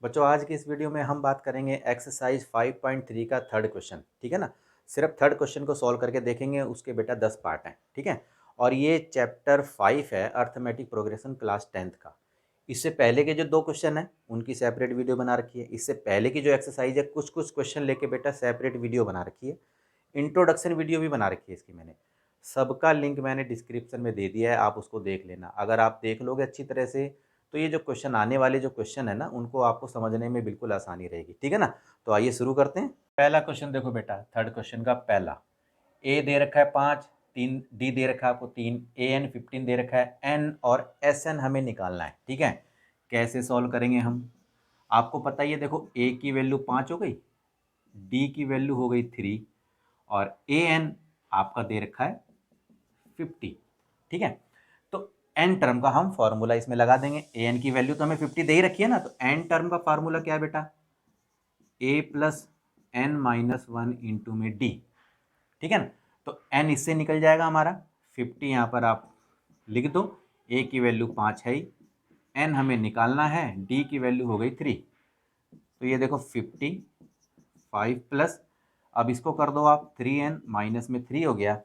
बच्चों आज की इस वीडियो में हम बात करेंगे एक्सरसाइज 5.3 का थर्ड क्वेश्चन। ठीक है ना। सिर्फ थर्ड क्वेश्चन को सॉल्व करके देखेंगे, उसके बेटा 10 पार्ट हैं। ठीक है। और ये चैप्टर 5 है अर्थमेटिक प्रोग्रेशन क्लास 10th का। इससे पहले के जो दो क्वेश्चन हैं उनकी सेपरेट वीडियो बना रखी है। इससे पहले की जो एक्सरसाइज है कुछ कुछ क्वेश्चन लेके बेटा सेपरेट वीडियो बना रखी है। इंट्रोडक्शन वीडियो भी बना रखी है इसकी मैंने। सबका लिंक मैंने डिस्क्रिप्शन में दे दिया है, आप उसको देख लेना। अगर आप देख लोगे अच्छी तरह से तो ये जो क्वेश्चन आने वाले जो क्वेश्चन है ना उनको आपको समझने में बिल्कुल आसानी रहेगी। ठीक है ना। तो आइए शुरू करते हैं। पहला क्वेश्चन देखो बेटा, थर्ड क्वेश्चन का पहला। ए दे रखा है 5, 3 डी दे रखा है आपको 3, ए एन 15 दे रखा है, एन और एस एन हमें निकालना है। ठीक है। कैसे सॉल्व करेंगे हम? आपको पता ही है, देखो ए की वैल्यू 5 हो गई, डी की वैल्यू हो गई 3 और ए एन आपका दे रखा है 50। ठीक है। तो एन टर्म का हम फॉर्मूला इसमें लगा देंगे। ए एन की वैल्यू तो हमें 50 दे ही रखी है ना, तो एन टर्म का फार्मूला क्या है बेटा? A plus N minus one into में डी। ठीक है ना। तो एन इससे निकल जाएगा हमारा 50, यहाँ पर आप लिख दो। ए की वैल्यू 5 है ही, एन हमें निकालना है, डी की वैल्यू हो गई 3। तो ये देखो 55 प्लस, अब इसको कर दो आप 3n माइनस में 3 हो गया,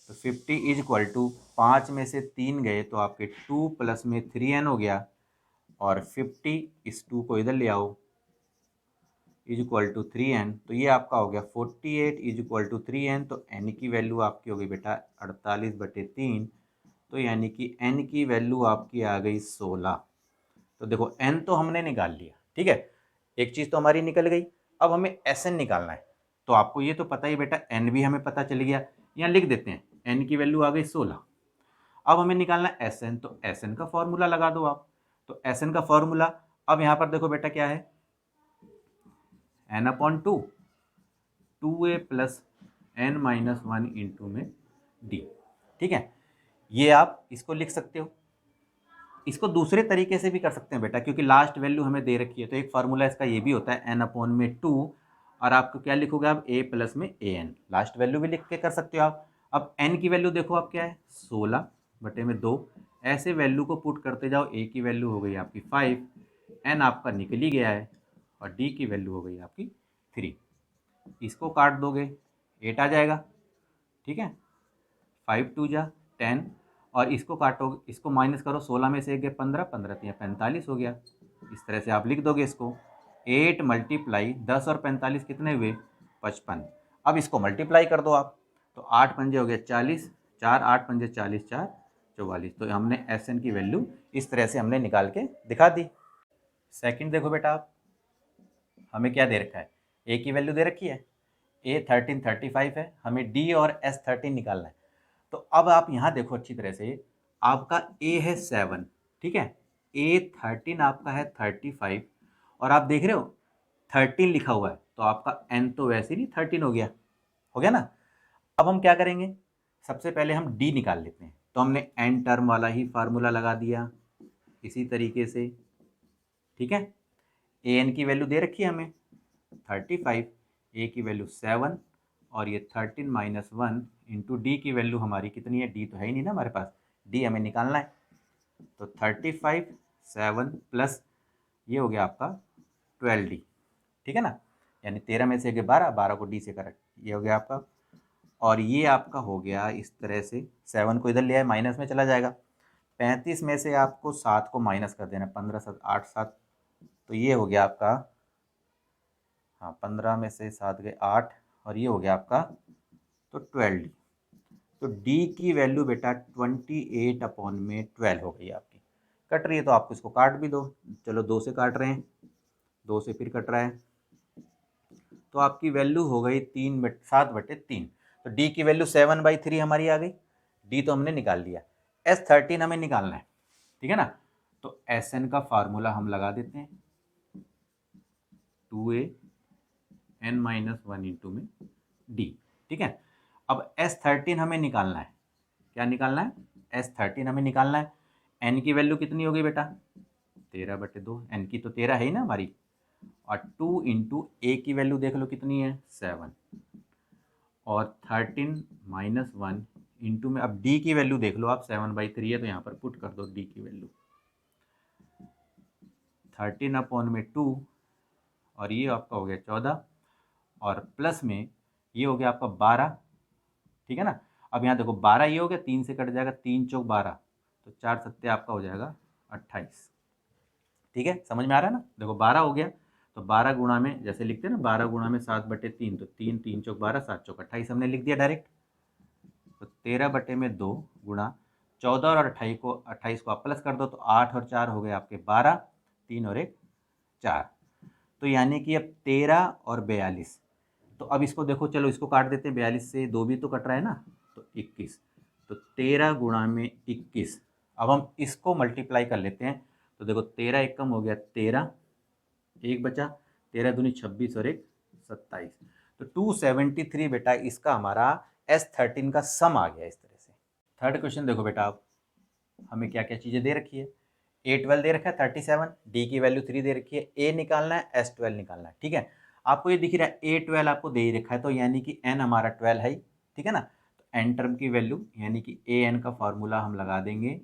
तो 50 इज इक्वल टू 5 में से 3 गए तो आपके 2 प्लस में 3n हो गया, और 50 इस 2 को इधर ले आओ इज इक्वल टू 3n, तो ये आपका हो गया 48 इज इक्वल टू 3n। तो n की वैल्यू आपकी हो गई बेटा 48/3, तो यानी कि n की वैल्यू आपकी आ गई 16। तो देखो n तो हमने निकाल लिया। ठीक है, एक चीज़ तो हमारी निकल गई। अब हमें Sn निकालना है। तो आपको ये तो पता ही बेटा, n भी हमें पता चल गया। यहाँ लिख देते हैं, n की वैल्यू आ गई 16। अब हमें निकालना है Sn, तो Sn का फॉर्मूला लगा दो आप। तो Sn का फॉर्मूला अब यहाँ पर देखो बेटा क्या है, n/2 2a plus n minus one into में d। ठीक है, ये आप इसको लिख सकते हो। इसको दूसरे तरीके से भी कर सकते हैं बेटा, क्योंकि लास्ट वैल्यू हमें दे रखी है, तो एक फार्मूला इसका ये भी होता है n/2। और आपको क्या लिखोगे आप, a प्लस में ए एन, लास्ट वैल्यू भी लिख के कर सकते हो आप। अब n की वैल्यू देखो आप क्या है, 16/2। ऐसे वैल्यू को पुट करते जाओ, a की वैल्यू हो गई आपकी 5, n आपका निकल ही गया है, और d की वैल्यू हो गई आपकी 3। इसको काट दोगे 8 आ जाएगा। ठीक है, 5 2 जा 10, और इसको काटोगे, इसको माइनस करो, 16 में से 1 गए 15, 15 3 45 हो गया। इस तरह से आप लिख दोगे इसको। 8 मल्टीप्लाई 10 और 45 कितने हुए, 55। अब इसको मल्टीप्लाई कर दो आप, तो 8 पंजे हो गए 40, 4 8 पंजे 40, 4 44। तो हमने एस एन की वैल्यू इस तरह से हमने निकाल के दिखा दी। सेकंड देखो बेटा, आप हमें क्या दे रखा है, ए की वैल्यू दे रखी है, ए 1335 है, हमें डी और एस 13 निकालना है। तो अब आप यहाँ देखो अच्छी तरह से, आपका ए है 7, ठीक है, ए 13 आपका है 35, और आप देख रहे हो 13 लिखा हुआ है, तो आपका एन तो वैसे ही 13 हो गया ना। अब हम क्या करेंगे, सबसे पहले हम डी निकाल लेते हैं। तो हमने एन टर्म वाला ही फार्मूला लगा दिया इसी तरीके से। ठीक है, ए एन की वैल्यू दे रखी है हमें 35, ए की वैल्यू 7, और ये 13 माइनस वन इंटू डी की वैल्यू हमारी कितनी है, डी तो है ही नहीं ना हमारे पास, डी हमें निकालना है। तो 35 7 प्लस ये हो गया आपका 12d। ठीक है ना, यानी 13 में से 12, 12 को डी से करेक्ट, ये हो गया आपका। और ये आपका हो गया इस तरह से, 7 को इधर ले आए माइनस में चला जाएगा, 35 में से आपको 7 को माइनस कर देना, 15 7 8 7, तो ये हो गया आपका, हाँ 15 में से 7 गए 8, और ये हो गया आपका तो 12d। तो d की वैल्यू बेटा 28/12 हो गई आपकी। कट रही है तो आपको इसको काट भी दो, चलो 2 से काट रहे हैं, 2 से फिर कट रहा है, तो आपकी वैल्यू हो गई 7/3। तो d की वैल्यू 7/3 हमारी आ गई, d तो हमने निकाल लिया, S13 हमें निकालना है। ठीक है ना, तो Sn का फार्मूला हम लगा देते हैं, 2a n minus one into में d। ठीक है, अब S13 हमें निकालना है, क्या निकालना है, S13 हमें निकालना है। n की वैल्यू कितनी हो गई बेटा, 13/2, n की तो 13 है ही ना हमारी, और 2 इंटू ए की वैल्यू देख लो कितनी है 7, और 13 माइनस वन इंटू में, अब डी की वैल्यू देख लो आप, 7/3 है, तो यहाँ पर पुट कर दो डी की वैल्यू 13/2 और ये आपका हो गया 14 और प्लस में ये हो गया आपका 12, ठीक है ना। अब यहाँ देखो 12 ये हो गया, 3 से कट जाएगा, 3 चौक 12, तो 4 सत्ते आपका हो जाएगा 28। ठीक है, समझ में आ रहा है ना। देखो 12 हो गया, तो 12 गुणा में जैसे लिखते हैं ना, 12 गुणा में 7/3, तो 3 3 चौक 12, 7 चौक 28 हमने लिख दिया डायरेक्ट। तो 13/2 गुणा 14 और 28 को आप प्लस कर दो, तो 8 और 4 हो गए आपके 12, 3 और 1 4। तो यानी कि अब 13 और 42, तो अब इसको देखो, चलो इसको काट देते हैं, 42 से 2 भी तो कट रहा है ना, तो 21। तो 13 गुणा में 21, अब हम इसको मल्टीप्लाई कर लेते हैं। तो देखो 13 एक कम हो गया 13, एक बचा, 13 दूनी 26 और 1 27। तो 273 बेटा इसका हमारा S13 का सम आ गया इस तरह से। थर्ड क्वेश्चन देखो बेटा, आप हमें क्या क्या चीज़ें दे रखी है। A12 दे रखा है 37, डी की वैल्यू 3 दे रखी है, ए निकालना है, S12 निकालना है। ठीक है, आपको ये दिख रहा है A12 आपको दे ही रखा है, तो यानी कि n हमारा 12 है, ठीक है ना। तो n टर्म की वैल्यू यानी कि an का फॉर्मूला हम लगा देंगे।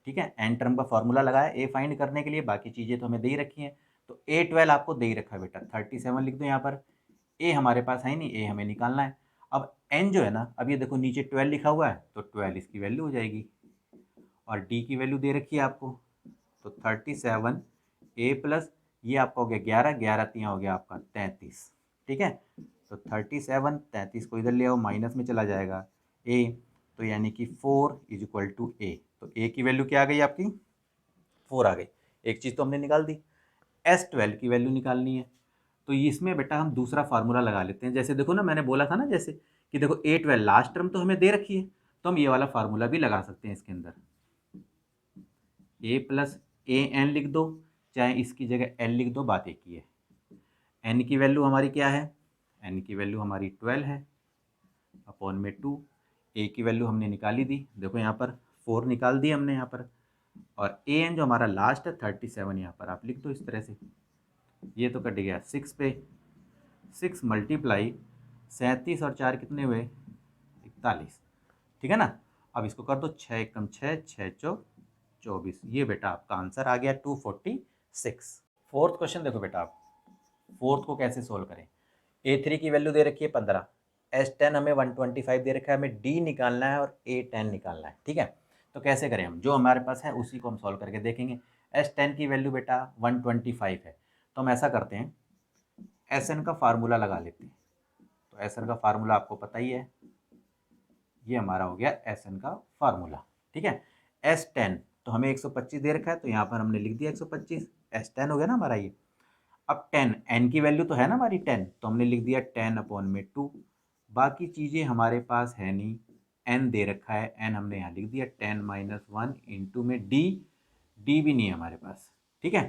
ठीक है, n टर्म का फॉर्मूला लगाया ए फाइंड करने के लिए, बाकी चीज़ें तो हमें दे ही रखी हैं। तो A12 आपको दे ही रखा है बेटा, 37 लिख दो यहाँ पर। ए हमारे पास है नहीं, ए हमें निकालना है। अब n जो है ना, अब ये देखो नीचे 12 लिखा हुआ है, तो 12 इसकी वैल्यू हो जाएगी। और डी की वैल्यू दे रखी है आपको, तो 37 ए प्लस ये आपका हो गया 11, 11 तियाँ हो गया आपका 33। ठीक है, तो 37 33 को इधर ले आओ, माइनस में चला जाएगा ए, तो यानी कि 4 इज इक्वल टू ए। तो ए की वैल्यू क्या आ गई आपकी, 4 आ गई। एक चीज़ तो हमने निकाल दी। S12 की वैल्यू निकालनी है, तो इसमें बेटा हम दूसरा फार्मूला लगा लेते हैं। जैसे देखो ना, मैंने बोला था ना, जैसे कि देखो A12 लास्ट टर्म तो हमें दे रखी है, तो हम ये वाला फार्मूला भी लगा सकते हैं इसके अंदर। a प्लस ए एन लिख दो, चाहे इसकी जगह n लिख दो, बात एक ही है। n की वैल्यू हमारी क्या है, n की वैल्यू हमारी 12 है अपॉन में 2। a की वैल्यू हमने निकाली दी, देखो यहाँ पर 4 निकाल दी हमने यहाँ पर। और ए एन जो हमारा लास्ट है 37, यहाँ पर आप लिख दो इस तरह से। ये तो कट गया 6 पे, 6 मल्टीप्लाई 37 और 4 कितने हुए, 41। ठीक है ना। अब इसको कर दो, 6 एकम 6, 6 चौक 24। ये बेटा आपका आंसर आ गया 246। फोर्थ क्वेश्चन देखो बेटा, आप फोर्थ को कैसे सोल्व करें। A3 की वैल्यू दे रखी है 15, S10 हमें 125 दे रखा है, हमें D निकालना है और A10 निकालना है। ठीक है, तो कैसे करें हम, जो हमारे पास है उसी को हम सॉल्व करके देखेंगे। S10 की वैल्यू बेटा 125 है, तो हम ऐसा करते हैं, SN का फार्मूला लगा लेते हैं। तो SN का फार्मूला आपको पता ही है, ये हमारा हो गया SN का फार्मूला। ठीक है, S10 तो हमें 125 दे रखा है, तो यहाँ पर हमने लिख दिया 125, S10 हो गया ना हमारा ये। अब 10, n की वैल्यू तो है ना हमारी 10, तो हमने लिख दिया 10 अपॉन में 2। बाकी चीज़ें हमारे पास है नहीं, n दे रखा है, n हमने यहाँ लिख दिया 10 - 1 इंटू में d, d भी नहीं है हमारे पास। ठीक है,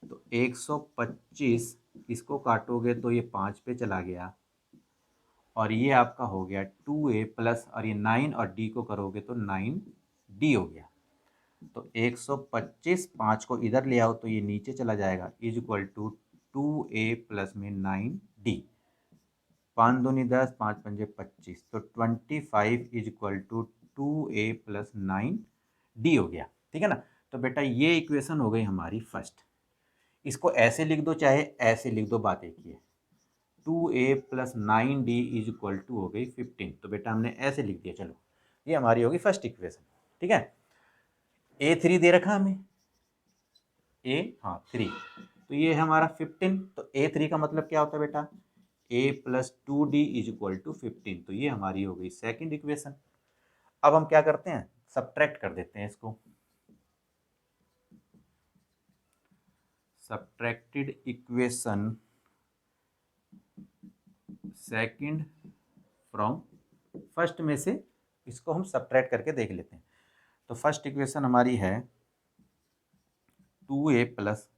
तो 125 इसको काटोगे तो ये 5 पे चला गया, और ये आपका हो गया 2a प्लस, और ये 9 और d को करोगे तो 9d हो गया। तो 125 5 को इधर ले आओ तो ये नीचे चला जाएगा, is equal to 2a plus में 9d। 5 दूनी 10, 5 पंजे 25, तो 25 is equal to 2a plus 9d हो गया। ठीक है ना। तो बेटा ये इक्वेशन हो गई हमारी फर्स्ट। इसको ऐसे लिख दो चाहे ऐसे लिख दो, बात एक ही है। 2a plus 9d is equal to हो गई 15। तो बेटा हमने ऐसे लिख दिया, चलो ये हमारी होगी फर्स्ट इक्वेशन। ठीक है, A3 दे रखा हमें, ए हाँ 3, तो ये है हमारा 15। तो A3 का मतलब क्या होता है बेटा, a plus 2d is equal to 15। तो ये हमारी हो गई सेकंड इक्वेशन। अब हम क्या करते हैं, सब्ट्रैक्ट कर देते हैं इसको। Subtracted equation second from first में से इसको हम सब्ट्रैक्ट करके देख लेते हैं। तो फर्स्ट इक्वेशन हमारी है 2a plus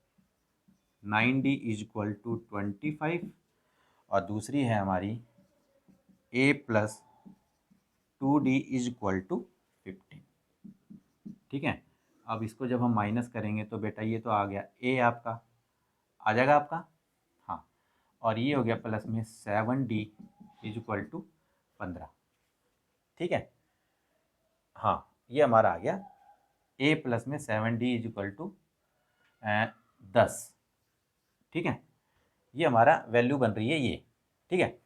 9d is equal to 25, और दूसरी है हमारी a plus 2d is equal to 15। ठीक है, अब इसको जब हम माइनस करेंगे तो बेटा ये तो आ गया a, आपका आ जाएगा आपका, हाँ, और ये हो गया प्लस में 7d इज इक्वल टू 15। ठीक है, हाँ ये हमारा आ गया ए प्लस में 7d इज इक्वल टू 10। ठीक है, ये हमारा वैल्यू बन रही है ये। ठीक है,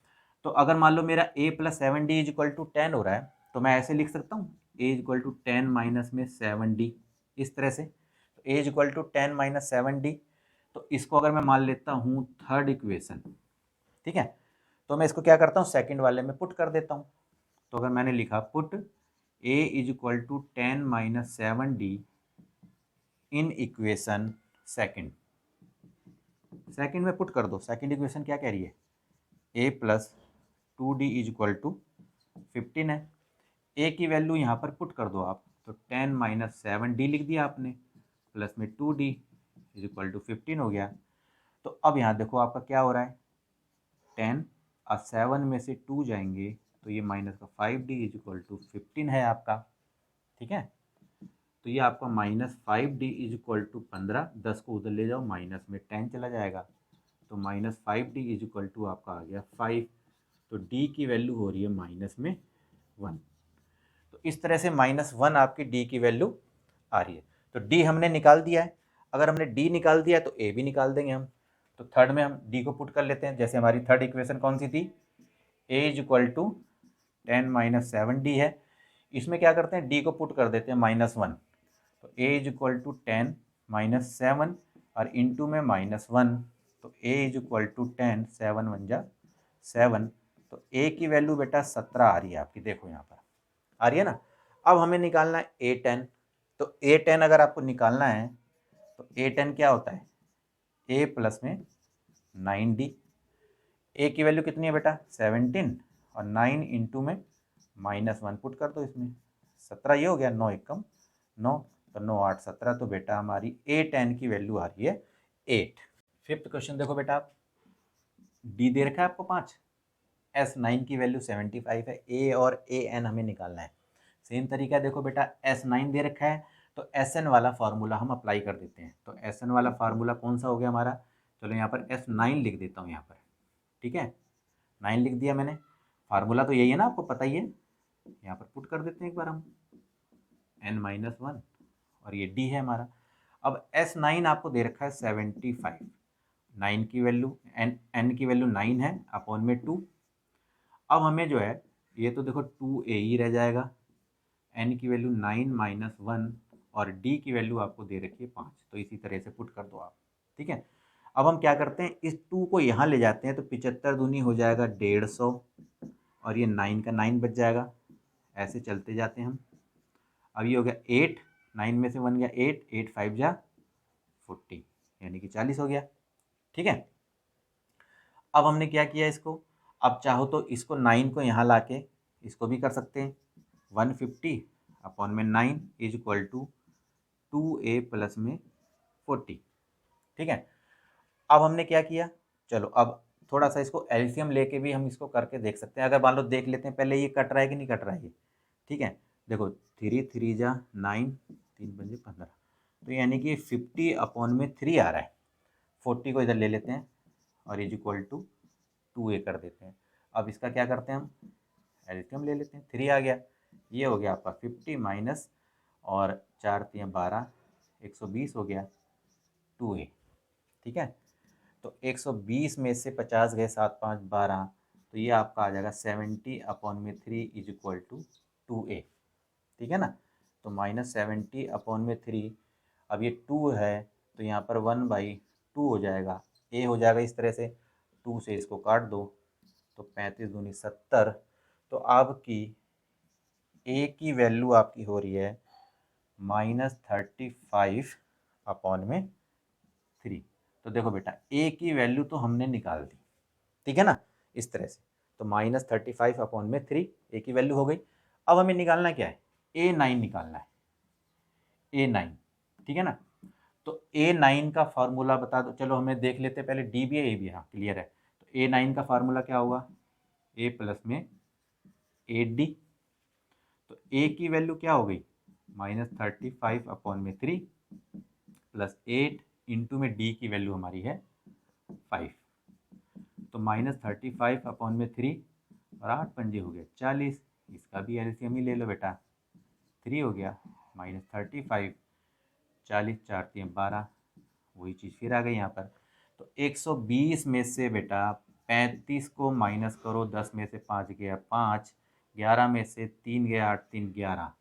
तो अगर मान लो मेरा a plus 7d is equal to 10 हो रहा है, तो मैं ऐसे लिख सकता हूँ a is equal to 10 minus में 7d, इस तरह से। तो a is equal to 10 minus 7d, तो इसको अगर मैं मान लेता हूँ थर्ड इक्वेशन, ठीक है, तो मैं इसको क्या करता हूँ सेकंड वाले में पुट कर देता हूँ। तो अगर मैंने लिखा put a is equal to 10 minus 7d in equation second, second में पुट कर दो। सेकंड इक्वेशन क्या कह रही है, a plus 2d is equal to 15 है। a की वैल्यू यहाँ पर पुट कर दो आप, तो 10 माइनस 7d लिख दिया आपने, प्लस में 2d इज इक्वल टू 15 हो गया। तो अब यहाँ देखो आपका क्या हो रहा है, 10 और 7 में से 2 जाएंगे तो ये माइनस का 5d इज इक्वल टू 15 है आपका। ठीक है, तो ये आपका minus 5d is equal to 15, 10 को उधर ले जाओ, माइनस में 10 चला जाएगा, तो minus 5d is equal to आपका आ गया 5। तो d की वैल्यू हो रही है माइनस में 1। तो इस तरह से -1 आपकी d की वैल्यू आ रही है। तो d हमने निकाल दिया है। अगर हमने d निकाल दिया है तो a भी निकाल देंगे हम। तो थर्ड में हम d को पुट कर लेते हैं। जैसे हमारी थर्ड इक्वेशन कौन सी थी, a is equal to 10 minus 7d है। इसमें क्या करते हैं, d को पुट कर देते हैं -1। तो a is equal to 10 minus 7 और इंटू में -1, तो a इज इक्वल टू 10, 7 1 जा 7। तो a की वैल्यू बेटा 17 आ रही है आपकी, देखो यहाँ पर आ रही है ना। अब हमें निकालना है a10। तो a10 अगर आपको निकालना है तो a10 क्या होता है, a प्लस में 9d। a की वैल्यू कितनी है बेटा 17 और 9 इंटू में -1 पुट कर दो इसमें, 17 ये हो गया, 9 एकम 9, तो 9 8 17, तो बेटा हमारी a10 की वैल्यू आ रही है 8। फिफ्थ क्वेश्चन देखो बेटा, आप d दे रखा है आपको 5, S9 की वैल्यू 75 है, a और an हमें निकालना है। सेम तरीका देखो बेटा, S9 दे रखा है तो Sn वाला फार्मूला हम अप्लाई कर देते हैं। तो Sn वाला फार्मूला कौन सा हो गया हमारा, चलो यहाँ पर S9 लिख देता हूँ यहाँ पर। ठीक है, 9 लिख दिया मैंने, फार्मूला तो यही है ना, आपको पता ही है। यहाँ पर पुट कर देते हैं एक बार हम, n-1 और ये d है हमारा। अब S9 आपको दे रखा है 75, 9 की वैल्यू n की वैल्यू 9 है अपॉन में 2। अब हमें जो है ये तो देखो 2a ही रह जाएगा, n की वैल्यू 9 माइनस 1 और d की वैल्यू आपको दे रखी है 5, तो इसी तरह से पुट कर दो आप। ठीक है, अब हम क्या करते हैं, इस 2 को यहाँ ले जाते हैं, तो 75 दूनी हो जाएगा 150 और ये 9 का 9 बच जाएगा। ऐसे चलते जाते हैं हम। अब ये हो गया 8, 9 में से 1 गया 8, 8 5 जा 40, यानी कि 40 हो गया। ठीक है, अब हमने क्या किया इसको, अब चाहो तो इसको 9 को यहाँ ला के इसको भी कर सकते हैं, 150 अपॉन में 9 is equal to 2a plus में 40। ठीक है, अब हमने क्या किया, चलो अब थोड़ा सा इसको एलसीएम लेके भी हम इसको करके देख सकते हैं। अगर मान लो देख लेते हैं पहले ये कट रहा है कि नहीं कट रहा है ये। ठीक है, देखो 3 3 जा 9, 3 5 15, तो यानी कि 50 अपॉन में 3 आ रहा है। 40 को इधर ले लेते हैं और इज इक्वल टू 2a कर देते हैं। अब इसका क्या करते हैं हम, एलसीएम ले लेते हैं, 3 आ गया, ये हो गया आपका 50 माइनस और 4 3 12, 120 हो गया 2a। ठीक है, तो 120 में से 50 गए, 7 5 12, तो ये आपका आ जाएगा 70 अपॉन में 3 इज इक्वल टू 2a। ठीक है ना, तो -70 अपॉन में 3, अब ये 2 है तो यहाँ पर 1/2 हो जाएगा, a हो जाएगा इस तरह से, 2 से इसको काट दो तो 35 दूनी 70। तो आपकी a की वैल्यू आपकी हो रही है -35 अपॉन में 3। तो देखो बेटा a की वैल्यू तो हमने निकाल दी, ठीक है ना, इस तरह से। तो -35 अपॉन में 3 a की वैल्यू हो गई। अब हमें निकालना क्या है, a9 निकालना है, a9। ठीक है ना, तो a9 का फार्मूला बता दो, चलो हमें देख लेते हैं पहले, d भी है a भी है, हाँ क्लियर है। तो a9 का फार्मूला क्या होगा, a प्लस में 8d। तो a की वैल्यू क्या हो गई, -35 अपॉन में 3 प्लस 8 इंटू में d की वैल्यू हमारी है 5, तो -35 अपॉन में 3 और 8 पंजे हो गया 40, इसका भी एलसीएम ही ले लो बेटा, 3 हो गया -35 40 4 3 12, वही चीज़ फिर आ गई यहाँ पर। तो 120 में से बेटा 35 को माइनस करो, 10 में से 5 गया 5, 11 में से 3 गया 8 3 11,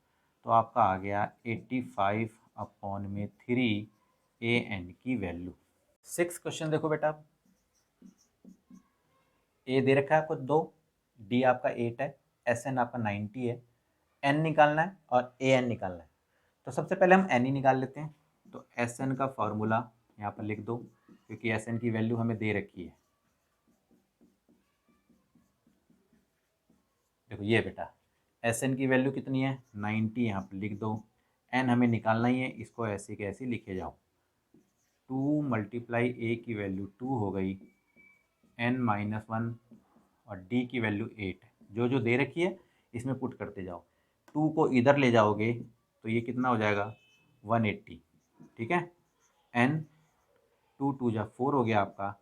तो आपका आ गया 85/3 AN की वैल्यू। 6 क्वेश्चन देखो बेटा, ए दे रखा है आपको 2, डी आपका 8 है, SN आपका 90 है, N निकालना है और AN निकालना है। तो सबसे पहले हम N ही निकाल लेते हैं। तो SN का फॉर्मूला यहाँ पर लिख दो, क्योंकि SN की वैल्यू हमें दे रखी है। देखो ये बेटा SN की वैल्यू कितनी है 90, यहाँ पर लिख दो। N हमें निकालना ही है, इसको ऐसे के ऐसे लिखे जाओ। 2 मल्टीप्लाई A की वैल्यू 2 हो गई, N-1 और D की वैल्यू 8 है। जो जो दे रखी है इसमें पुट करते जाओ। 2 को इधर ले जाओगे तो ये कितना हो जाएगा 180, ठीक है। N 2 2 जा 4 हो गया आपका,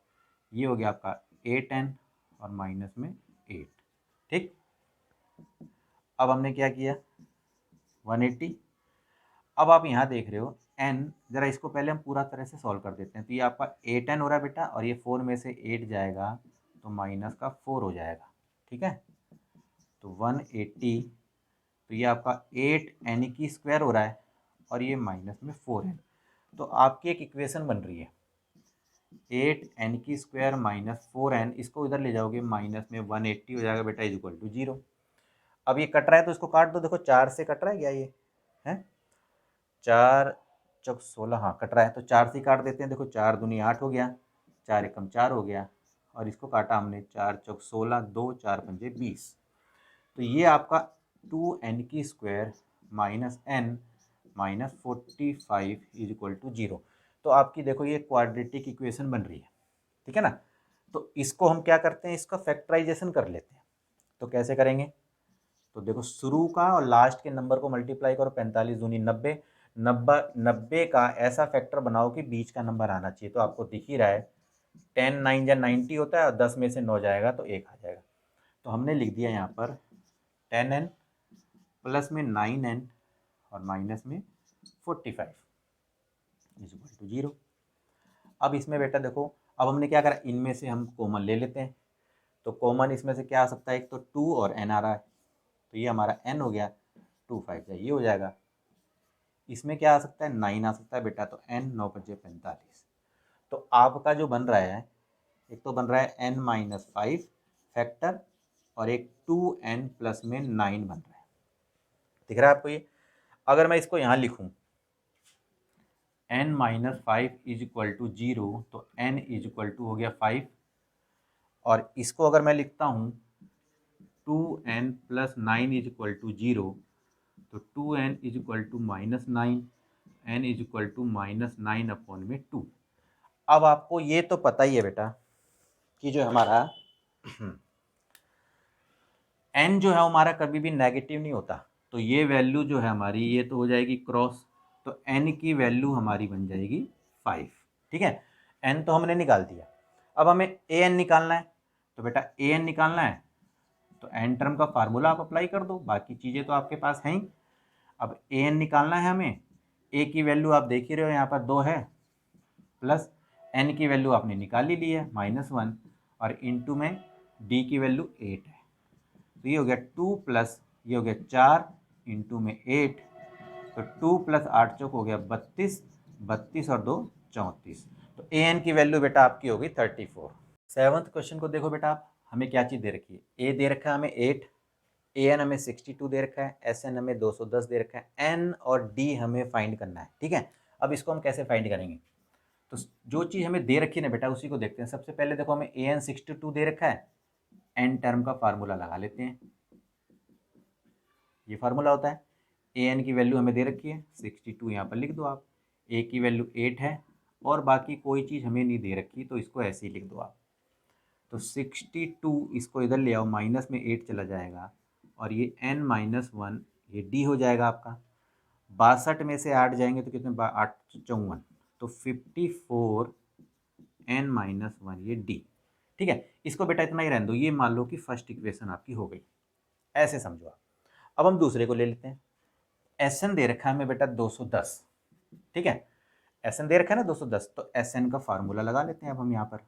ये हो गया आपका 8N और माइनस में 8, ठीक। अब हमने क्या किया 180। अब आप यहाँ देख रहे हो N, ज़रा इसको पहले हम पूरा तरह से सॉल्व कर देते हैं। तो ये आपका 8N हो रहा है बेटा, और ये 4 में से 8 जाएगा तो माइनस का 4 हो जाएगा, ठीक है। तो 180, तो ये आपका 8N की स्क्वायर हो रहा है और ये माइनस में 4N। तो आपकी एक इक्वेशन बन रही है 8N की स्क्वायर माइनस 4N, इसको इधर ले जाओगे माइनस में 180 हो जाएगा बेटा, इज इक्वल टू 0। अब ये कट रहा है तो इसको काट दो। देखो 4 से कट रहा है क्या ये है, 4 चौक 16, हाँ कट रहा है, तो 4 से काट देते हैं। देखो 4 दूनी 8 हो गया, 4 एकम 4 हो गया, और इसको काटा हमने 4 चौक 16, 2 4 पंजे 20। तो ये आपका 2N की square minus N minus 45 is equal to 0। तो आपकी देखो ये क्वाड्रेटिक इक्वेशन बन रही है, ठीक है ना। तो इसको हम क्या करते हैं, इसका फैक्टराइजेशन कर लेते हैं। तो कैसे करेंगे, तो देखो शुरू का और लास्ट के नंबर को मल्टीप्लाई करो, 45 दूनी 90, 90 का ऐसा फैक्टर बनाओ कि बीच का नंबर आना चाहिए। तो आपको दिख ही रहा है 10 9 या 90 होता है, और 10 में से 9 जाएगा तो 1 आ जाएगा। तो हमने लिख दिया यहाँ पर 10N प्लस में 9N और माइनस में 45 इज इक्वल टू 0। अब इसमें बेटा देखो, अब हमने क्या करा, इनमें से हम कॉमन ले लेते हैं। तो कॉमन इसमें से क्या आ सकता है, एक तो 2 और N आ रहा है, तो ये हमारा N हो गया, 2 5 ये हो जाएगा। इसमें क्या आ सकता है 9 आ सकता है बेटा, तो N 9 5 45। तो आपका जो बन रहा है, एक तो बन रहा है N-5 फैक्टर, और एक 2N प्लस में 9 बन रहा है। दिख रहा है आपको ये। अगर मैं इसको यहाँ लिखूँ N-5 इज इक्वल टू 0, तो N इज इक्वल टू हो गया 5, और इसको अगर मैं लिखता हूँ 2N plus 9 is equal to 0, तो 2N is equal to minus 9, N is equal to minus 9 upon में 2। अब आपको ये तो पता ही है बेटा कि जो हमारा N जो है हमारा कभी भी नेगेटिव नहीं होता। तो ये वैल्यू जो है हमारी, ये तो हो जाएगी क्रॉस, तो N की वैल्यू हमारी बन जाएगी 5, ठीक है। N तो हमने निकाल दिया। अब हमें AN निकालना है। तो बेटा AN निकालना है तो N टर्म का फार्मूला आप अप्लाई कर दो, बाकी चीज़ें तो आपके पास हैं ही। अब AN निकालना है हमें, A की वैल्यू आप देख ही रहे हो यहाँ पर 2 है, प्लस N की वैल्यू आपने निकाल ही ली है -1, और इंटू में D की वैल्यू 8 है। तो ये हो गया 2 प्लस ये हो गया 4 इंटू में 8, तो 2 प्लस 8 चौक हो गया 32, 32 और 2 34। तो AN की वैल्यू बेटा आपकी होगी 34। 7th क्वेश्चन को देखो बेटा आप, हमें क्या चीज़ दे रखी है, A दे रखा है हमें 8, AN हमें 62 दे रखा है, SN हमें 210 दे रखा है, N और D हमें फाइंड करना है, ठीक है। अब इसको हम कैसे फाइंड करेंगे, तो जो चीज़ हमें दे रखी है ना बेटा उसी को देखते हैं। सबसे पहले देखो हमें AN 62 दे रखा है, N टर्म का फार्मूला लगा लेते हैं। ये फार्मूला होता है, AN की वैल्यू हमें दे रखी है 62, यहाँ पर लिख दो आप। A की वैल्यू 8 है, और बाकी कोई चीज़ हमें नहीं दे रखी, तो इसको ऐसे ही लिख दो आप। तो 62 इसको इधर ले आओ, माइनस में 8 चला जाएगा, और ये N-1 ये D हो जाएगा आपका। 62 में से 8 जाएंगे तो कितने, 8 54, तो 54 N-1 ये D, ठीक है। इसको बेटा इतना ही रहने दो, ये मान लो कि फर्स्ट इक्वेशन आपकी हो गई, ऐसे समझो आप। अब हम दूसरे को ले लेते हैं। SN दे रखा है हमें बेटा 210, ठीक है। एस एन दे रखा है ना 210, तो एस एन का फार्मूला लगा लेते हैं अब हम यहाँ पर।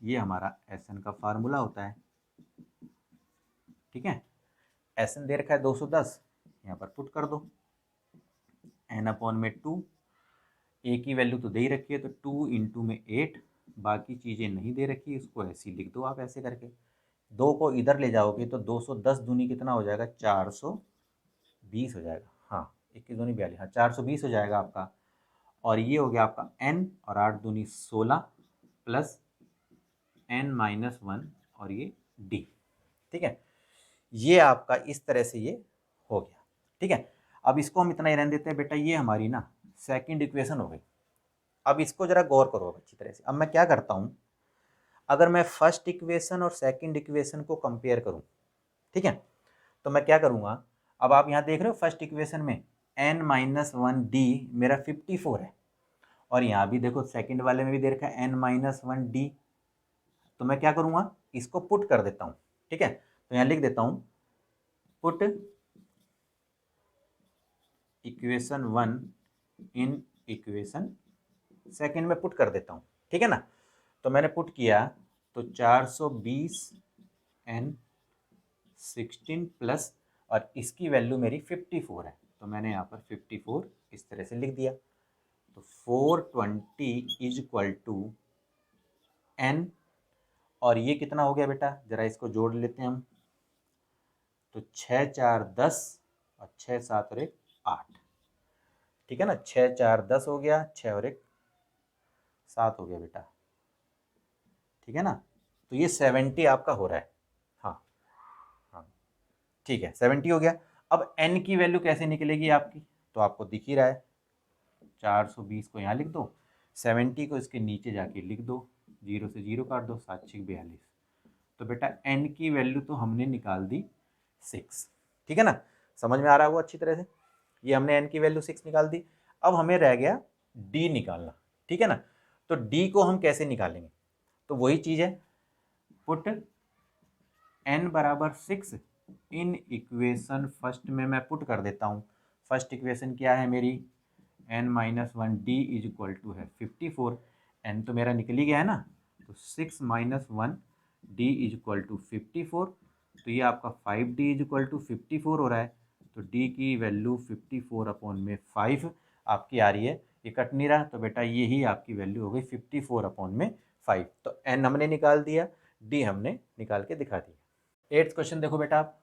ये हमारा एस एन का फार्मूला होता है, ठीक है। एस एन दे रखा है 210, यहाँ पर पुट कर दो एन अपॉन में 2, ए की वैल्यू तो दे ही रखी है तो 2 इंटू में 8, बाकी चीज़ें नहीं दे रखी, इसको ऐसे ही लिख दो आप ऐसे करके। 2 को इधर ले जाओगे तो 210 दूनी कितना हो जाएगा, 420 हो जाएगा। हाँ 21 दूनी 42, हाँ 420 हो जाएगा आपका। और ये हो गया आपका n, और 8 दूनी 16 प्लस n-1 और ये d, ठीक है। ये आपका इस तरह से ये हो गया, ठीक है। अब इसको हम इतना ही रहने देते हैं बेटा, ये हमारी ना सेकंड इक्वेशन हो गई। अब इसको जरा गौर करो अच्छी तरह से। अब मैं क्या करता हूँ, अगर मैं फर्स्ट इक्वेशन और सेकंड इक्वेशन को कंपेयर करूँ, ठीक है, तो मैं क्या करूँगा, अब आप यहाँ देख रहे हो फर्स्ट इक्वेशन में n-1d मेरा 54 है, और यहाँ भी देखो सेकंड वाले में भी दे रखा है n-1d। तो मैं क्या करूँगा, इसको पुट कर देता हूँ, ठीक है। तो यहाँ लिख देता हूँ पुट इक्वेशन 1 इन इक्वेशन सेकंड में पुट कर देता हूँ, ठीक है ना। तो मैंने पुट किया तो 420 n 16 प्लस, और इसकी वैल्यू मेरी 54 है, तो मैंने यहाँ पर 54 इस तरह से लिख दिया। तो 420 इज इक्वल टू n, और ये कितना हो गया बेटा, जरा इसको जोड़ लेते हैं हम। तो 6 4 10 और 6 7 और 1 8, ठीक है ना। 6 4 10 हो गया, 6 और 1 7 हो गया बेटा, ठीक है ना। तो ये 70 आपका हो रहा है। हाँ हाँ ठीक है, 70 हो गया। अब n की वैल्यू कैसे निकलेगी आपकी, तो आपको दिख ही रहा है, 420 को यहाँ लिख दो, 70 को इसके नीचे जाके लिख दो, 0 से 0 काट दो, 7 6 42। तो बेटा n की वैल्यू तो हमने निकाल दी 6, ठीक है ना। समझ में आ रहा होगा अच्छी तरह से। ये हमने n की वैल्यू 6 निकाल दी। अब हमें रह गया d निकालना, ठीक है ना। तो d को हम कैसे निकालेंगे, तो वही चीज़ है, पुट n बराबर 6 इन इक्वेशन फर्स्ट में मैं पुट कर देता हूँ। फर्स्ट इक्वेशन क्या है मेरी, n-1d इज इक्वल टू है 54, n तो मेरा निकल ही गया है ना, तो 6-1 d इज इक्वल टू 54, तो ये आपका 5d इज इक्वल टू 54 हो रहा है। तो d की वैल्यू 54 अपॉन में 5 आपकी आ रही है, ये कट नहीं रहा, तो बेटा यही आपकी वैल्यू हो गई 54 अपॉन में 5। तो n हमने निकाल दिया, d हमने निकाल के दिखा दिया। 8th क्वेश्चन देखो बेटा आप,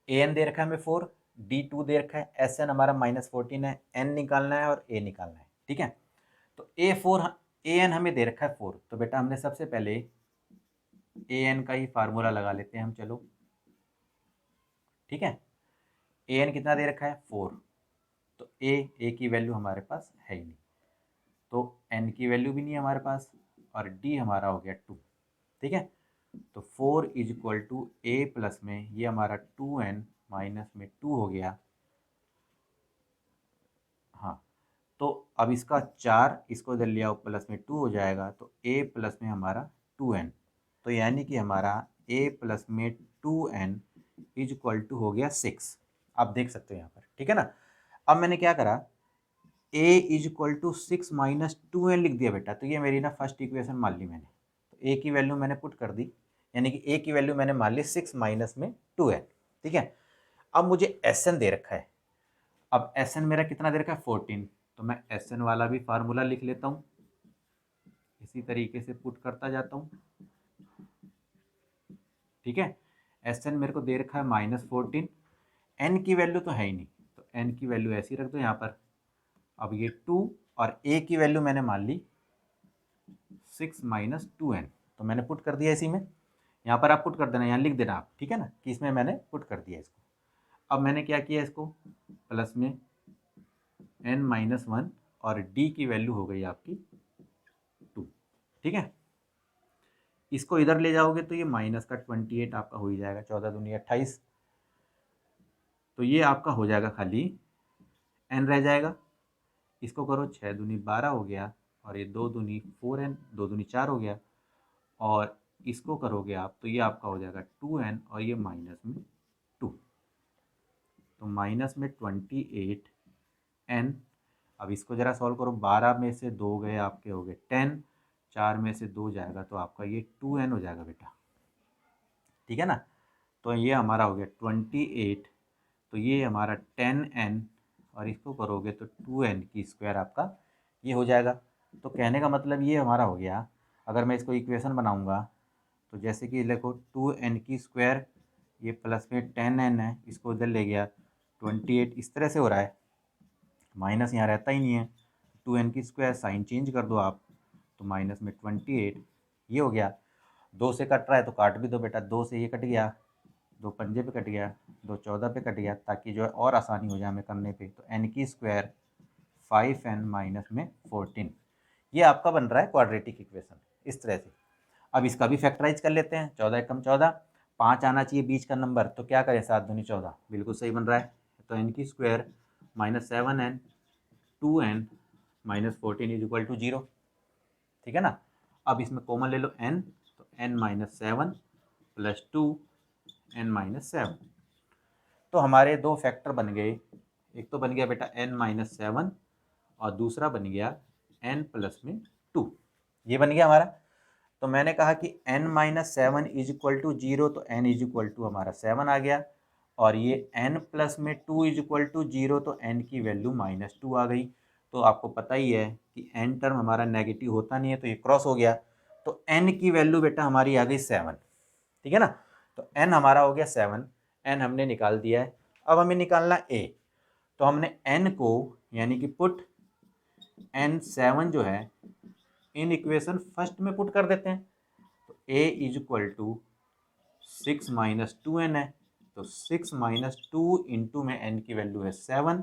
ए एन दे रखा है हमें 4, D2 दे रखा है, एस एन हमारा -14 है, n निकालना है और a निकालना है, ठीक है। तो ए एन हमें दे रखा है 4, तो बेटा हमने सबसे पहले ए एन का ही फार्मूला लगा लेते हैं हम, चलो ठीक है। ए एन कितना दे रखा है 4, तो ए की वैल्यू हमारे पास है ही नहीं, तो n की वैल्यू भी नहीं है हमारे पास, और d हमारा हो गया 2, ठीक है। तो 4 is equal to a plus में ये हमारा 2n माइनस में 2 हो गया। हाँ तो अब इसका 4 इसको इधर लिया प्लस में 2 हो जाएगा, तो a प्लस में हमारा 2n, तो यानी कि हमारा a प्लस में 2n इज इक्वल टू हो गया 6। आप देख सकते हो यहाँ पर, ठीक है ना। अब मैंने क्या करा, a is equal to 6 minus 2n लिख दिया बेटा, तो ये मेरी ना फर्स्ट इक्वेशन मान ली मैंने। तो a की वैल्यू मैंने पुट कर दी, यानी कि a की वैल्यू मैंने मान ली 6 माइनस में 2n, ठीक है। अब मुझे Sn दे रखा है, अब Sn मेरा कितना दे रखा है 14, तो मैं Sn वाला भी फार्मूला लिख लेता हूँ, इसी तरीके से पुट करता जाता हूँ, ठीक है। Sn मेरे को दे रखा है -14, n की वैल्यू तो है ही नहीं, तो n की वैल्यू ऐसी रख दो यहाँ पर। अब ये 2 और a की वैल्यू मैंने मान ली 6 माइनस 2n, तो मैंने पुट कर दिया इसी में। यहाँ पर आप पुट कर देना, यहाँ लिख देना आप, ठीक है ना, कि इसमें मैंने पुट कर दिया इसको। अब मैंने क्या किया, इसको प्लस में n-1 और d की वैल्यू हो गई आपकी 2, ठीक है। इसको इधर ले जाओगे तो ये माइनस का 28 आपका हो ही जाएगा, 14 दूनी 28, तो ये आपका हो जाएगा खाली n रह जाएगा। इसको करो 6 दूनी 12 हो गया, और ये 2 दूनी 4n, 2 दूनी 4 हो गया, और इसको करोगे आप तो ये आपका हो जाएगा 2n, और ये माइनस में 2, तो माइनस में 28 n। अब इसको ज़रा सॉल्व करो, 12 में से 2 गए आपके हो गए 10, 4 में से 2 जाएगा तो आपका ये 2n हो जाएगा बेटा, ठीक है ना। तो ये हमारा हो गया 28, तो ये हमारा 10n, और इसको करोगे तो 2n की स्क्वायर आपका ये हो जाएगा। तो कहने का मतलब ये हमारा हो गया, अगर मैं इसको इक्वेशन बनाऊंगा तो जैसे कि देखो 2n की स्क्वायर, ये प्लस में 10n है, इसको इधर ले गया 28, इस तरह से हो रहा है, माइनस यहाँ रहता ही नहीं है। 2n की स्क्वायर साइन चेंज कर दो आप, तो माइनस में 28 ये हो गया। 2 से कट रहा है तो काट भी दो बेटा, 2 से ये कट गया, 2 पंजे पे कट गया, 2 14 पे कट गया, ताकि जो है और आसानी हो जाए हमें करने पे। तो n की स्क्वायर 5n माइनस में 14, ये आपका बन रहा है क्वाड्रेटिक इक्वेशन इस तरह से। अब इसका भी फैक्टराइज कर लेते हैं, 14 एकम 14, 5 आना चाहिए बीच का नंबर, तो क्या करें 7 दूनी 14, बिल्कुल सही बन रहा है। तो n की square minus 7n 2n minus 14 is equal to 0, ठीक है ना। अब इसमें कॉमन ले लो n, तो n minus 7 plus 2 n minus 7, तो हमारे दो फैक्टर बन गए, एक तो बन गया बेटा n माइनस 7 और दूसरा बन गया n प्लस में 2, ये बन गया हमारा। तो मैंने कहा कि n minus 7 is equal to 0, तो n इज इक्वल टू हमारा 7 आ गया, और ये n प्लस में 2 इज इक्वल टू 0, तो n की वैल्यू माइनस 2 आ गई। तो आपको पता ही है कि n टर्म हमारा नेगेटिव होता नहीं है, तो ये क्रॉस हो गया, तो n की वैल्यू बेटा हमारी आ गई 7, ठीक है ना। तो n हमारा हो गया 7, n हमने निकाल दिया है। अब हमें निकालना a, तो हमने n को यानी कि पुट n7 जो है इन इक्वेशन फर्स्ट में पुट कर देते हैं, तो a is equal to 6 minus 2n है, तो 6 माइनस 2 इंटू में n की वैल्यू है 7,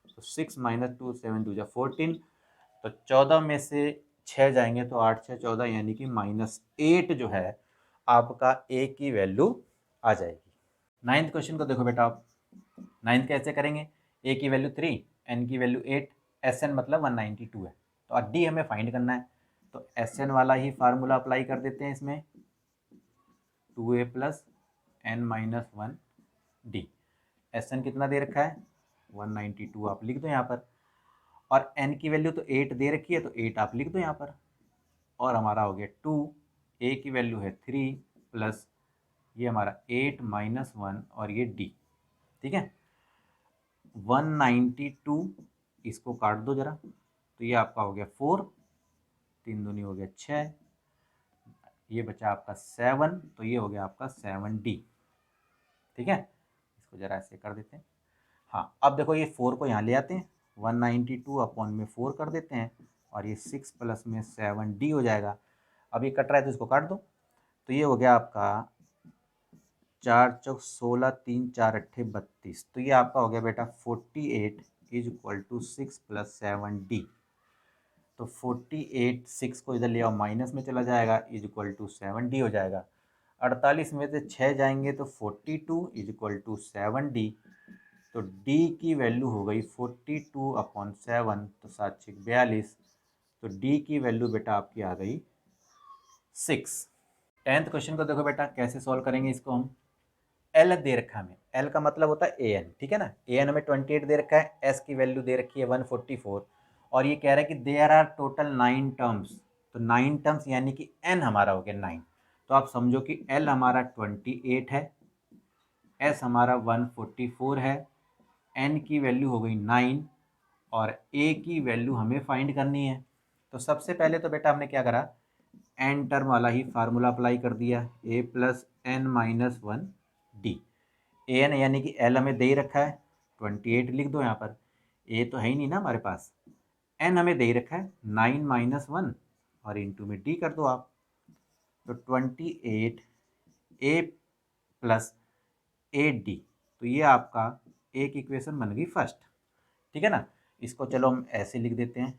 तो 6 माइनस 2 7 2 जा 14, तो 14 में से 6 जाएंगे तो 8 6 14, यानी कि माइनस 8 जो है आपका a की वैल्यू आ जाएगी। नाइन्थ क्वेश्चन को देखो बेटा, आप नाइन्थ कैसे करेंगे, a की वैल्यू 3, n की वैल्यू 8, Sn मतलब 192 है, तो अब d हमें फाइंड करना है, तो Sn वाला ही फार्मूला अप्लाई कर देते हैं इसमें, 2a plus n minus 1 D. Sn कितना दे रखा है 192, आप लिख दो यहाँ पर, और n की वैल्यू तो 8 दे रखी है, तो 8 आप लिख दो यहाँ पर, और हमारा हो गया 2, a की वैल्यू है 3 प्लस ये हमारा 8 माइनस 1 और ये d, ठीक है। 192 इसको काट दो जरा, तो ये आपका हो गया 4, 3 दूनी हो गया 6, ये बचा आपका 7, तो ये हो गया आपका 7d, ठीक है। इसको जरा ऐसे कर देते हैं। हाँ, अब देखो ये 4 को यहाँ ले आते हैं, 192 अपॉन में 4 कर देते हैं, और ये 6 प्लस में 7d हो जाएगा। अब ये कट रहा है तो इसको काट दो, तो ये हो गया आपका 4 चौक 16, 3 4 अट्ठे 32, तो ये आपका हो गया बेटा 48 is equal to 6 plus 7d। तो 48 6 को इधर ले आओ, माइनस में चला जाएगा, इज इक्वल टू 7d हो जाएगा। 48 में से 6 जाएंगे तो 42 इज इक्वल टू 7d, तो d की वैल्यू हो गई 42 अपॉन 7, तो 7 6 42, तो d की वैल्यू बेटा आपकी आ गई 6। 10th क्वेश्चन को देखो बेटा कैसे सॉल्व करेंगे इसको हम। एल दे रखा है हमें, एल का मतलब होता है ए एन, ठीक है ना। ए एन हमें 28 दे रखा है, एस की वैल्यू दे रखी है 144, और ये कह रहा है कि देयर आर टोटल 9 टर्म्स, तो 9 टर्म्स यानी कि एन हमारा हो गया 9, तो आप समझो कि एल हमारा 28 है, एस हमारा 144 है, एन की वैल्यू हो गई 9, और ए की वैल्यू हमें फाइंड करनी है। तो सबसे पहले तो बेटा हमने क्या करा, एन टर्म वाला ही फार्मूला अप्लाई कर दिया, ए plus N minus 1 D. A N यानी कि एल हमें दे ही रखा है, 28 लिख दो यहाँ पर, ए तो है ही नहीं ना हमारे पास, एन हमें दे ही रखा है 9 माइनस 1, और इंटू में डी कर दो आप, तो 28 ए प्लस 8d, तो ये आपका एक इक्वेशन बन गई फर्स्ट, ठीक है ना। इसको चलो हम ऐसे लिख देते हैं,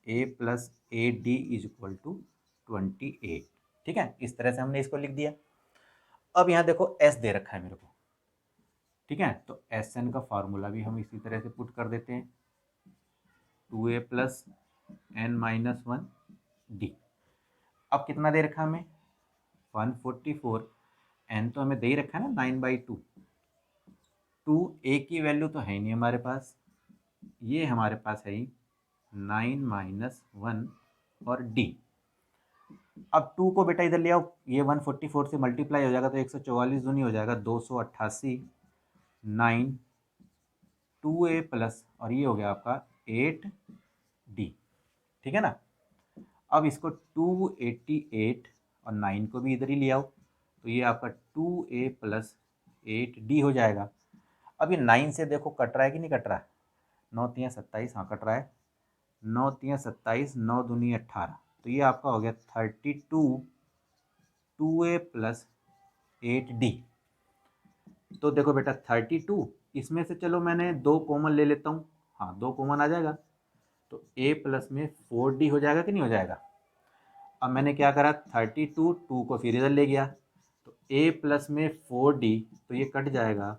a plus 8d is equal to 28, ठीक है। इस तरह से हमने इसको लिख दिया। अब यहाँ देखो s दे रखा है मेरे को, ठीक है, तो Sn का फार्मूला भी हम इसी तरह से पुट कर देते हैं, 2a plus n minus 1 D. अब कितना दे रखा हमें 144, n तो हमें दे ही रखा है ना 9/2, 2 a की वैल्यू तो है नहीं हमारे पास, ये हमारे पास है 9 माइनस 1 और डी। अब 2 को बेटा इधर ले आओ, ये 144 से मल्टीप्लाई हो जाएगा तो 144 दूनी हो जाएगा 288, 9 2a प्लस और ये हो गया आपका 8d। ठीक है ना। अब इसको 288 और 9 को भी इधर ही ले आओ तो ये आपका 2a प्लस 8d हो जाएगा। अब ये 9 से देखो कट रहा है कि नहीं कट रहा है, 9 तियाँ 27, हाँ कट रहा है, 9 तियाँ 27, 9 दूनी 18, तो ये आपका हो गया 32 2a प्लस 8d। तो देखो बेटा 32, इसमें से चलो मैंने 2 कॉमन ले लेता हूँ, हाँ 2 कॉमन आ जाएगा तो a प्लस में 4d हो जाएगा कि नहीं हो जाएगा। अब मैंने क्या करा 32 2 को फिर इधर ले गया तो a प्लस में 4d, तो ये कट जाएगा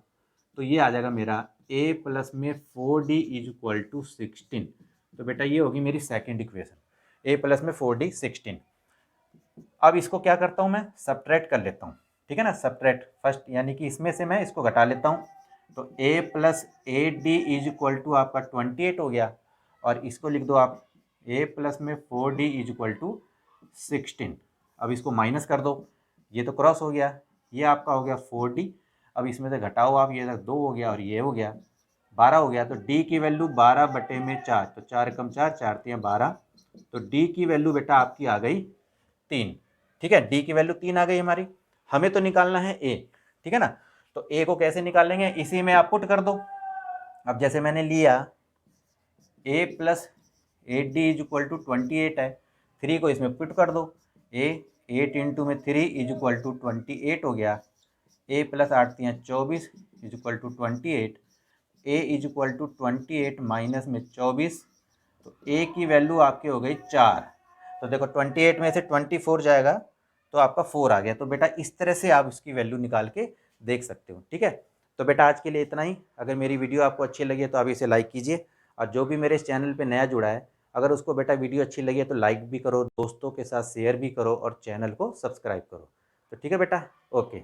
तो ये आ जाएगा मेरा a प्लस में 4d इज इक्वल टू 16। तो बेटा ये होगी मेरी सेकेंड इक्वेशन, a प्लस में 4d 16। अब इसको क्या करता हूँ मैं सब्ट्रैक्ट कर लेता हूँ, ठीक है ना, सब्ट्रैक्ट फर्स्ट यानी कि इसमें से मैं इसको घटा लेता हूँ तो a plus 8d is equal to आपका 28 हो गया और इसको लिख दो आप a प्लस में 4d इज इक्वल टू 16। अब इसको माइनस कर दो, ये तो क्रॉस हो गया, ये आपका हो गया 4d। अब इसमें से घटाओ आप, ये तक 2 हो गया और ये हो गया 12 हो गया, तो d की वैल्यू 12/4, तो 4 कम 4 4 3 12, तो d की वैल्यू बेटा आपकी आ गई 3। ठीक है, d की वैल्यू 3 आ गई हमारी। हमें तो निकालना है a, ठीक है ना। तो a को कैसे निकालेंगे, इसी में आप पुट कर दो। अब जैसे मैंने लिया a plus 8d is equal to 28 है, 3 को इसमें पुट कर दो, a 8 इंटू में 3 इज इक्वल टू 28 हो गया, a plus 8 3 24 is equal to 28, a is equal to 28 minus में 24, तो a की वैल्यू आपकी हो गई 4। तो देखो 28 में से 24 जाएगा तो आपका 4 आ गया। तो बेटा इस तरह से आप इसकी वैल्यू निकाल के देख सकते हो। ठीक है, तो बेटा आज के लिए इतना ही। अगर मेरी वीडियो आपको अच्छी लगी है तो आप इसे लाइक कीजिए, और जो भी मेरे इस चैनल पे नया जुड़ा है अगर उसको बेटा वीडियो अच्छी लगी है तो लाइक भी करो, दोस्तों के साथ शेयर भी करो और चैनल को सब्सक्राइब करो। तो ठीक है बेटा, ओके।